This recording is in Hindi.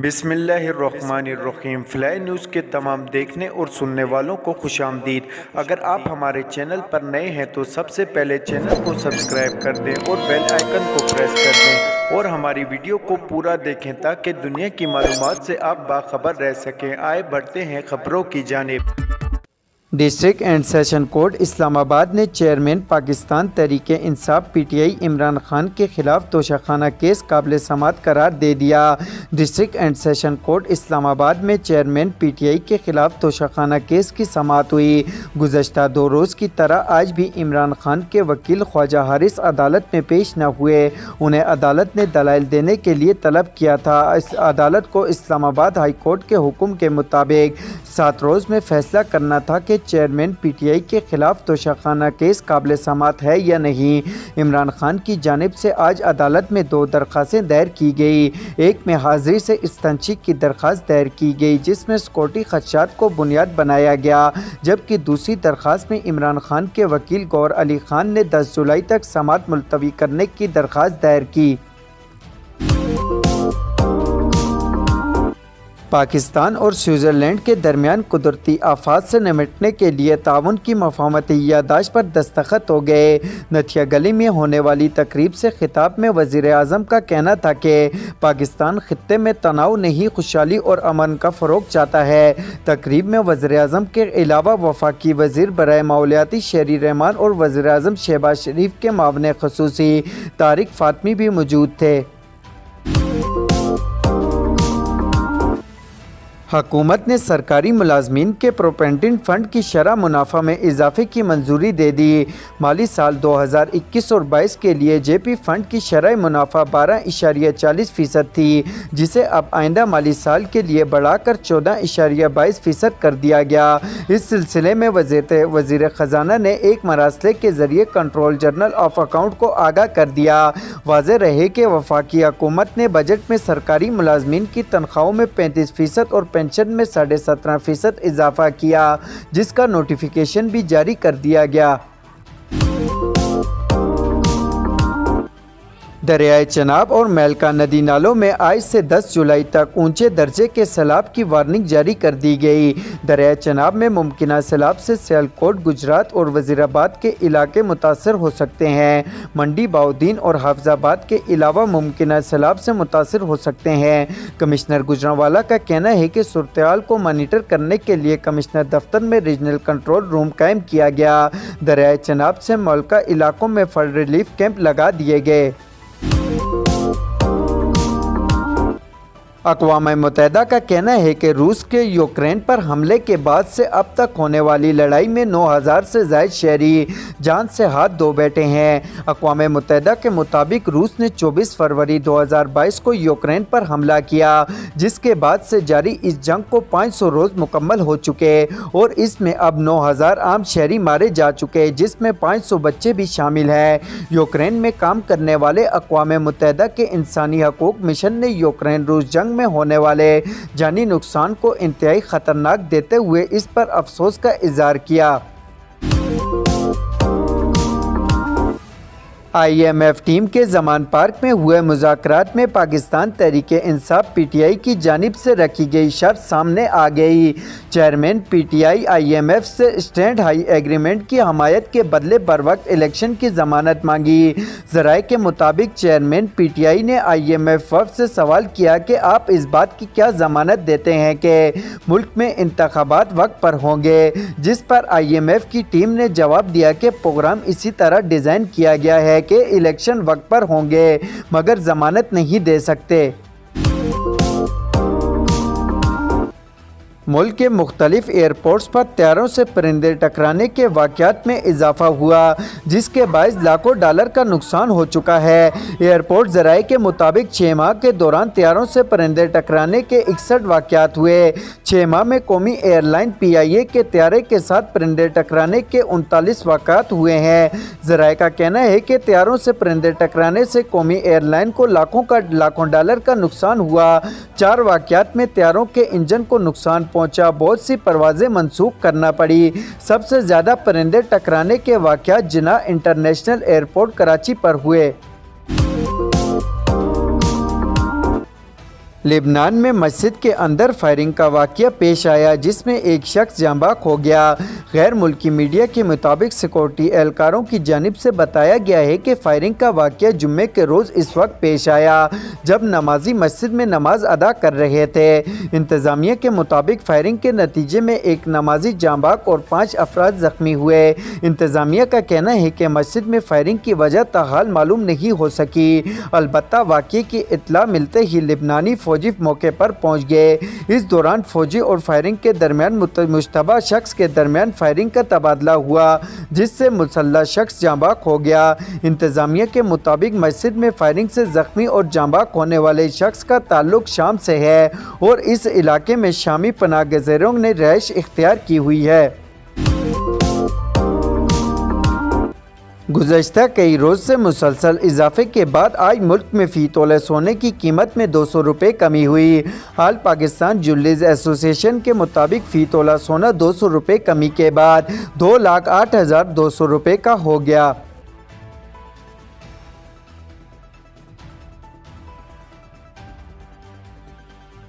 बिस्मिल्लाहिर्रहमानिर्रहीम। फ्लाई न्यूज़ के तमाम देखने और सुनने वालों को खुशामदीद। अगर आप हमारे चैनल पर नए हैं तो सबसे पहले चैनल को सब्सक्राइब कर दें और बेल आइकन को प्रेस कर दें और हमारी वीडियो को पूरा देखें ताकि दुनिया की मालूमात से आप बाखबर रह सकें। आए बढ़ते हैं खबरों की जानिब। District and session court Islamabad ने चेयरमैन पाकिस्तान तहरीक इंसाफ पीटीआई इमरान खान के खिलाफ तोशाखाना केस काबिल समात करार दे दिया। District and session court Islamabad में चेयरमैन पीटीआई के खिलाफ तोशाखाना केस की समात हुई। गुज़श्ता 2 रोज़ की तरह आज भी इमरान खान के वकील ख्वाजा हारिस अदालत में पेश न हुए। उन्हें अदालत ने दलाइल देने के लिए तलब किया था। इस अदालत को इस्लामाबाद हाई कोर्ट के हुक्म के मुताबिक 7 रोज़ में फैसला करना था कि चेयरमैन पीटीआई के खिलाफ तोशाखाना केस काबिल समात है या नहीं। इमरान खान की जानिब से आज अदालत में 2 दरख्वास्तें दायर की गई। एक में हाजिरी से इस्तंशीक की दरख्वास्त दायर की गई जिसमें सिक्योरिटी खदशात को बुनियाद बनाया गया, जबकि दूसरी दरख्वास्त में इमरान खान के वकील गौहर अली खान ने 10 जुलाई तक समात मुलतवी करने की दरख्वास्त दायर की। पाकिस्तान और स्विट्ज़रलैंड के दरमियान कुदरती आफात से निपटने के लिए ताउन की मफाहमती याददाश्त पर दस्तखत हो गए। नथिया गली में होने वाली तकरीब से खिताब में वज़ीर आज़म का कहना था कि पाकिस्तान खित्ते में तनाव नहीं, खुशहाली और अमन का फ़रोग़ चाहता है। तकरीब में वज़ीर आज़म के अलावा वफाकी वज़ीर बराए माहौलियाती शहरी रहमान और वज़ीर आज़म शहबाज शरीफ के मावने ख़ुसूसी तारिक फ़ातमी भी मौजूद थे। हुकूमत ने सरकारी मुलाजमीन के प्रोविडेंट फ़ंड की शरह मुनाफा में इजाफे की मंजूरी दे दी। माली साल 2021 और 22 के लिए जेपी फ़ंड की शरह मुनाफा 12.40% थी, जिसे अब आइंदा माली साल के लिए बढ़ाकर 14.22% कर दिया गया। इस सिलसिले में वज़ीर ख़जाना ने एक मरासले के ज़रिए कंट्रोल जनरल ऑफ अकाउंट को आगाह कर दिया। वाज़ेह रहे कि वफाकी हुकूमत ने बजट में सरकारी मुलाजमीन की तनख्वाहों में 35% और पेंशन में 17.5% इजाफा किया, जिसका नोटिफिकेशन भी जारी कर दिया गया। दरियाए चनाब और मेलका नदी नालों में आज से 10 जुलाई तक ऊंचे दर्जे के सैलाब की वार्निंग जारी कर दी गई। दरियाए चनाब में मुमकिना सैलाब से सियालकोट, गुजरात और वज़ीराबाद के इलाके मुतासर हो सकते हैं। मंडी, बाउद्दीन और हाफिजाबाद के अलावा मुमकिना सैलाब से मुतासर हो सकते हैं। कमिश्नर गुजरांवाला का कहना है कि सूरत-ए-हाल को मॉनिटर करने के लिए कमिश्नर दफ्तर में रीजनल कंट्रोल रूम कायम किया गया। दरियाए चनाब से मुअल्लिका इलाकों में फ्लड रिलीफ कैंप लगा दिए गए। अक़वाम मुत्तहिदा का कहना है कि रूस के यूक्रेन पर हमले के बाद से अब तक होने वाली लड़ाई में 9000 से ज़ायद शहरी जान से हाथ धो बैठे हैं। अक़वाम मुत्तहिदा के मुताबिक रूस ने 24 फरवरी 2022 को यूक्रेन पर हमला किया, जिसके बाद से जारी इस जंग को 500 रोज़ मुकम्मल हो चुके और इसमें अब 9000 आम शहरी मारे जा चुके, जिसमें 500 बच्चे भी शामिल हैं। यूक्रेन में काम करने वाले अक़वाम मुत्तहिदा के इंसानी हकूक़ मिशन ने यूक्रेन रूस जंग में होने वाले जानी नुकसान को इंतहाई खतरनाक देते हुए इस पर अफसोस का इज़हार किया। IMF टीम के जमान पार्क में हुए मुज़ाकरात में पाकिस्तान तहरीक इंसाफ पीटीआई की जानिब से रखी गई शर्त सामने आ गई। चेयरमैन पीटीआई IMF से स्टैंड हाई एग्रीमेंट की हमायत के बदले बर वक्त इलेक्शन की ज़मानत मांगी। ज़राए के मुताबिक चेयरमैन पीटीआई ने IMF वफ़द से सवाल किया कि आप इस बात की क्या ज़मानत देते हैं कि मुल्क में इंतखाबात वक्त पर होंगे, जिस पर IMF की टीम ने जवाब दिया कि प्रोग्राम इसी तरह डिज़ाइन किया गया है कि इलेक्शन वक्त पर होंगे मगर जमानत नहीं दे सकते। मुल्क के मुख्तलिफ एयरपोर्ट्स पर तैयारों से परिंदे टकराने के वाक़यात में इजाफा हुआ, जिसके बायस लाखों डॉलर का नुकसान हो चुका है। एयरपोर्ट ज़राए के मुताबिक 6 माह के दौरान तैयारों से परिंदे टकराने के 61 वाक़यात हुए। 6 माह में कौमी एयरलाइन PIA के तैयारे के साथ परिंदे टकराने के 39 वाक़यात हुए हैं। ज़राए का कहना है कि तैयारों से परिंदे टकराने से कौमी एयरलाइन को लाखों डॉलर का नुकसान हुआ। 4 वाक़यात में तैयारों के इंजन को नुकसान पहुंचा, बहुत सी परवाज़ें मनसूख करना पड़ी। सबसे ज़्यादा परिंदे टकराने के वाक़यात जिन्ना इंटरनेशनल एयरपोर्ट कराची पर हुए। लेबनान में मस्जिद के अंदर फायरिंग का वाक़या पेश आया जिसमें एक शख्स जाँ बाक हो गया। गैर मुल्की मीडिया के मुताबिक सिक्योरिटी एहलकारों की जानिब से बताया गया है कि फायरिंग का वाक़या जुम्मे के रोज़ इस वक्त पेश आया जब नमाजी मस्जिद में नमाज अदा कर रहे थे। इंतज़ामिया के मुताबिक फायरिंग के नतीजे में एक नमाजी जाँ बाक और 5 अफराद ज़ख्मी हुए। इंतज़ामिया का कहना है कि मस्जिद में फायरिंग की वजह ताहाल मालूम नहीं हो सकी। अलबत्ता वाक़ये की इत्तला मिलते ही लेबनानी फौजी मौके पर पहुंच गए। इस दौरान फौजी और फायरिंग के दरमियान मुश्तबा शख्स के दरमियान फायरिंग का तबादला हुआ जिससे मुसल्लह शख्स जाँ बाक हो गया। इंतज़ामिया के मुताबिक मस्जिद में फायरिंग से ज़ख्मी और जाँ बाक होने वाले शख्स का ताल्लुक शाम से है और इस इलाके में शामी पनाह गज़ीरों ने रिहाइश इख्तियार की हुई है। गुज़श्ता कई रोज़ से मुसलसल इजाफे के बाद आज मुल्क में फ़ी तोले सोने की कीमत में 200 रुपये कमी हुई। हाल पाकिस्तान ज्वेलर्स एसोसिएशन के मुताबिक फ़ी तोला सोना 200 रुपये कमी के बाद 2,08,200 रुपये का हो गया।